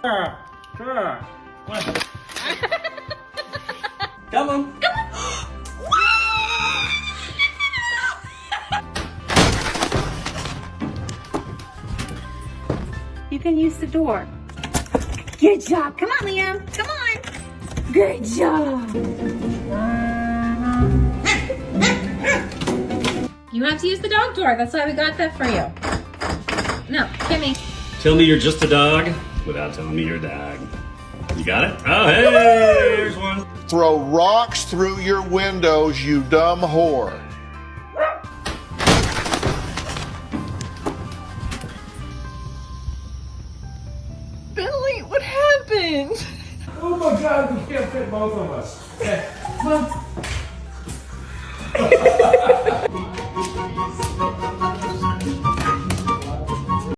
Sure. Come on. You can use the door. Good job. Come on, Liam. Come on. Good job. You have to use the dog door. That's why we got that for you. No, Kimmy. Tell me you're just a dog without telling me you're a dog. You got it? Oh, hey, here's one. Throw rocks through your windows, you dumb whore. Billy, what happened? Oh my God, we can't fit both of us. Okay, come on.